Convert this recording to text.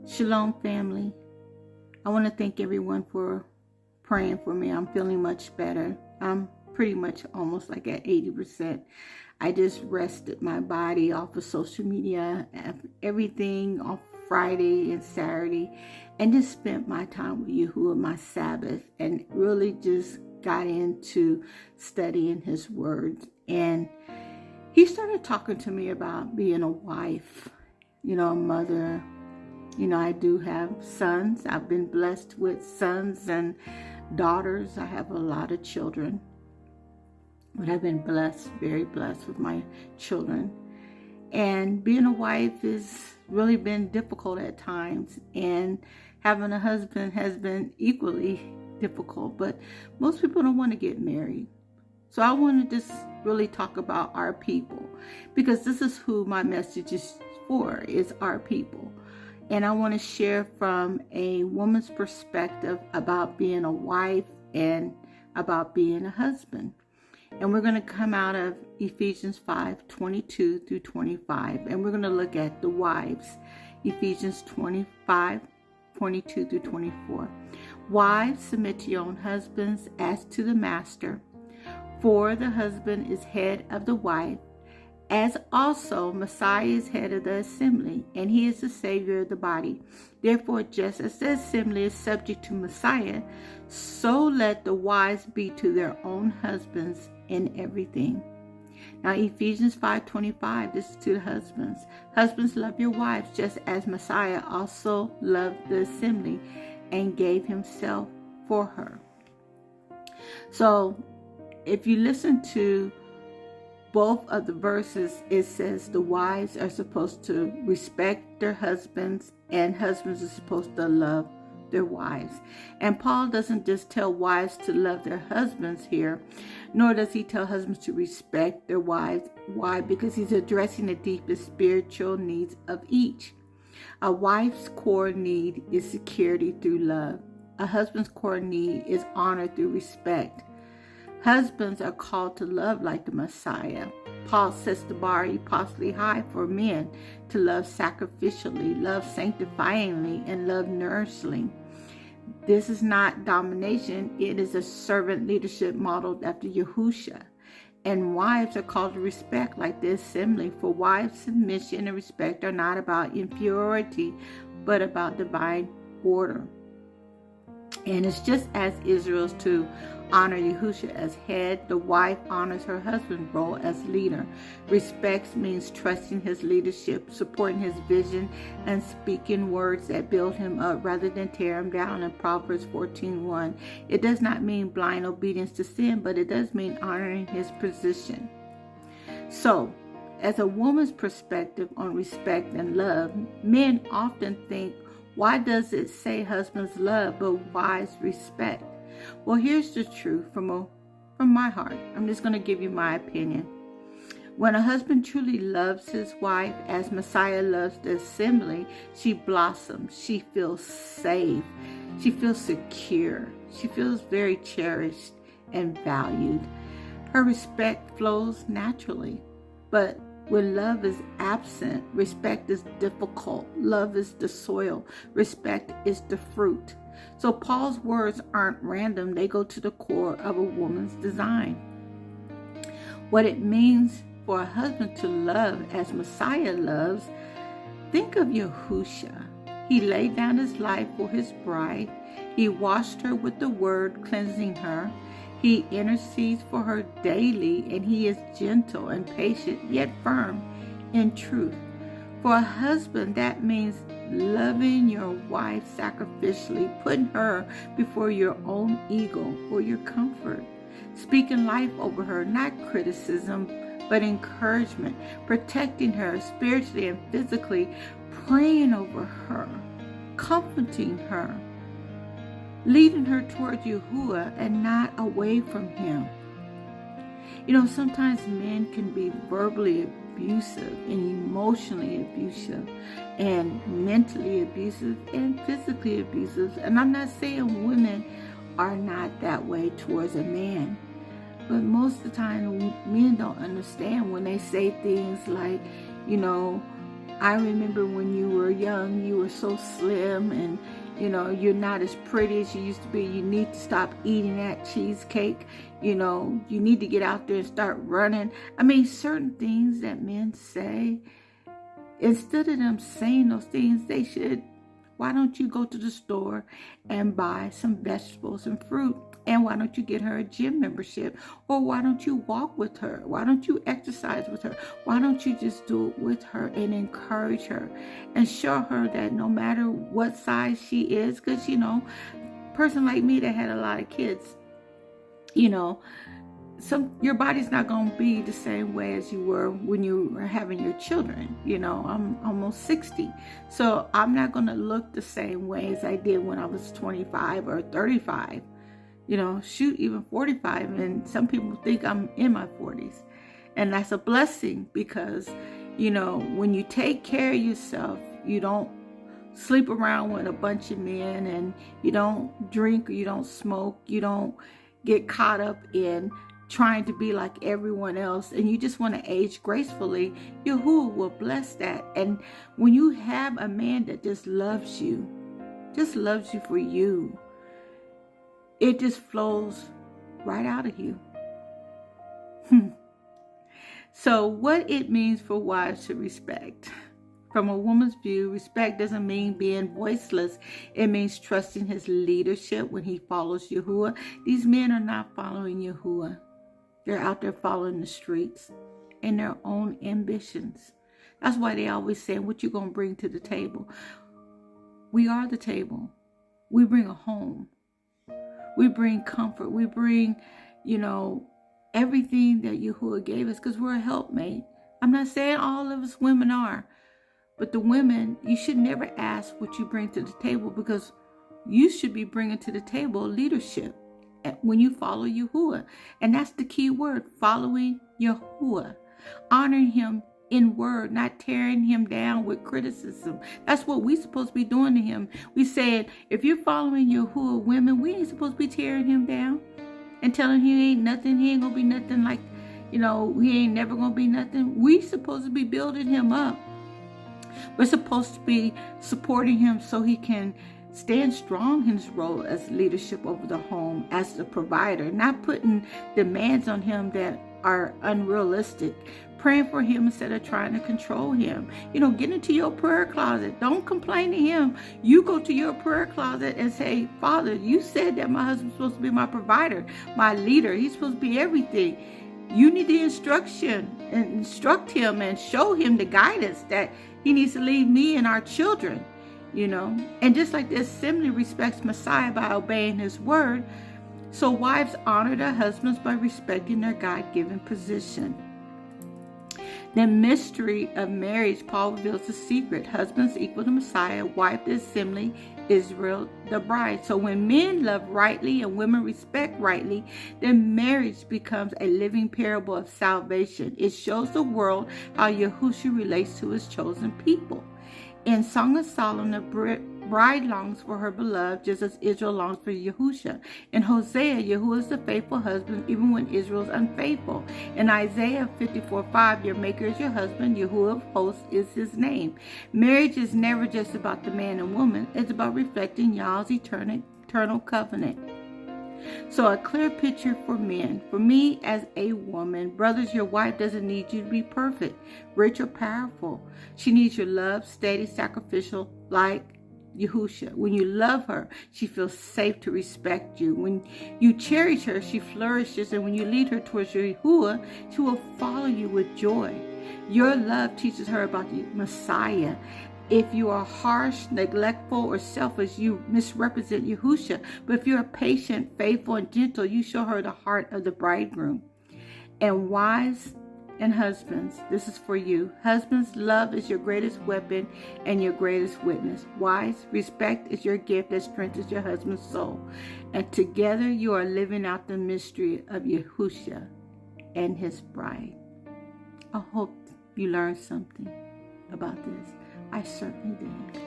Shalom, family. I want to thank everyone for praying for me. I'm feeling much better. I'm pretty much almost like at 80%. I just rested my body off of social media, everything off Friday and Saturday, and just spent my time with Yahuwah, my Sabbath, and really just got into studying his word. And he started talking to me about being a wife, a mother. I do have sons. I've been blessed with sons and daughters. I have a lot of children, but I've been blessed, very blessed with my children. And being a wife has really been difficult at times, and having a husband has been equally difficult, but most people don't want to get married. So I want to just really talk about our people, because this is who my message is for, is our people. And I want to share from a woman's perspective about being a wife and about being a husband. And we're going to come out of Ephesians 5:22 through 25. And we're going to look at the wives. Ephesians 25:22 through 24. Wives, submit to your own husbands as to the master. For the husband is head of the wife, as also Messiah is head of the assembly, and he is the Savior of the body. Therefore, just as the assembly is subject to Messiah, so let the wives be to their own husbands in everything. Now, Ephesians 5:25, this is to the husbands. Husbands, love your wives, just as Messiah also loved the assembly and gave himself for her. So, if you listen to both of the verses, it says the wives are supposed to respect their husbands, and husbands are supposed to love their wives. And Paul doesn't just tell wives to love their husbands here, nor does he tell husbands to respect their wives. Why? Because he's addressing the deepest spiritual needs of each. A wife's core need is security through love. A husband's core need is honor through respect. Husbands are called to love like the Messiah. Paul sets the bar impossibly high for men to love sacrificially, love sanctifyingly, and love nourishingly. This is not domination. It is a servant leadership modeled after Yahusha. And wives are called to respect like the assembly. For wives' submission and respect are not about inferiority, but about divine order. And it's just as Israel's to honor Yahusha as head, the wife honors her husband's role as leader. Respect means trusting his leadership, supporting his vision, and speaking words that build him up rather than tear him down in Proverbs 14:1. It does not mean blind obedience to sin, but it does mean honoring his position. So, as a woman's perspective on respect and love, men often think, why does it say husbands love but wives respect? Well, here's the truth from my heart. I'm just going to give you my opinion. When a husband truly loves his wife as Messiah loves the assembly, she blossoms. She feels safe. She feels secure. She feels very cherished and valued. Her respect flows naturally. But when love is absent, respect is difficult. Love is the soil. Respect is the fruit. So Paul's words aren't random. They go to the core of a woman's design. What it means for a husband to love as Messiah loves, think of Yahusha. He laid down his life for his bride. He washed her with the word, cleansing her. He intercedes for her daily, and he is gentle and patient, yet firm in truth. For a husband, that means loving your wife sacrificially, putting her before your own ego or your comfort, speaking life over her, not criticism, but encouragement, protecting her spiritually and physically, praying over her, comforting her, leading her toward Yahuwah and not away from him. Sometimes men can be verbally abusive and emotionally abusive and mentally abusive and physically abusive. And I'm not saying women are not that way towards a man, but most of the time men don't understand when they say things like, I remember when you were young, you were so slim and, you're not as pretty as you used to be. You need to stop eating that cheesecake. You need to get out there and start running. I mean, certain things that men say, instead of them saying those things, they should, why don't you go to the store and buy some vegetables and fruit? And why don't you get her a gym membership? Or why don't you walk with her? Why don't you exercise with her? Why don't you just do it with her and encourage her and show her that no matter what size she is, because, person like me that had a lot of kids, your body's not going to be the same way as you were when you were having your children. I'm almost 60. So I'm not going to look the same way as I did when I was 25 or 35. Even 45. And some people think I'm in my 40s. And that's a blessing because, when you take care of yourself, you don't sleep around with a bunch of men, and you don't drink or you don't smoke. You don't get caught up in trying to be like everyone else, and you just want to age gracefully. Yahuwah will bless that. And when you have a man that just loves you for you, it just flows right out of you. So what it means for wives to respect. From a woman's view, respect doesn't mean being voiceless. It means trusting his leadership when he follows Yahuwah. These men are not following Yahuwah. They're out there following the streets and their own ambitions. That's why they always say, what you going to bring to the table? We are the table. We bring a home. We bring comfort. We bring, everything that Yahuwah gave us because we're a helpmate. I'm not saying all of us women are, but the women, you should never ask what you bring to the table, because you should be bringing to the table leadership when you follow Yahuwah. And that's the key word, following Yahuwah. Honoring him in word, not tearing him down with criticism. That's what we're supposed to be doing to him. We said, if you're following Yahuwah, women, we ain't supposed to be tearing him down and telling him he ain't nothing. He ain't going to be nothing like, he ain't never going to be nothing. We supposed to be building him up. We're supposed to be supporting him so he can stand strong in his role as leadership over the home, as the provider, not putting demands on him that are unrealistic. Praying for him instead of trying to control him. Get into your prayer closet. Don't complain to him. You go to your prayer closet and say, Father, you said that my husband's supposed to be my provider, my leader. He's supposed to be everything. You need the instruction and instruct him and show him the guidance that he needs to lead me and our children, And just like the assembly respects Messiah by obeying his word, so wives honor their husbands by respecting their God-given position. The mystery of marriage, Paul reveals the secret. Husbands equal to Messiah, wife the assembly, Israel the bride. So when men love rightly and women respect rightly, then marriage becomes a living parable of salvation. It shows the world how Yahushua relates to his chosen people. In Song of Solomon, the bride longs for her beloved just as Israel longs for Yahushua. In Hosea, Yahuwah is the faithful husband even when Israel is unfaithful. In Isaiah 54:5, your maker is your husband, Yahuwah of hosts is his name. Marriage is never just about the man and woman. It's about reflecting Yahweh's eternal covenant. So a clear picture for men. For me as a woman, brothers, your wife doesn't need you to be perfect, rich, or powerful. She needs your love, steady, sacrificial, like Yahushua. When you love her, she feels safe to respect you. When you cherish her, she flourishes. And when you lead her towards your Yahuwah, she will follow you with joy. Your love teaches her about the Messiah. If you are harsh, neglectful, or selfish, you misrepresent Yahushua. But if you are patient, faithful, and gentle, you show her the heart of the bridegroom. And wives and husbands, this is for you. Husbands, love is your greatest weapon and your greatest witness. Wives, respect is your gift that strengthens your husband's soul. And together you are living out the mystery of Yahushua and his bride. I hope you learned something about this. I certainly did.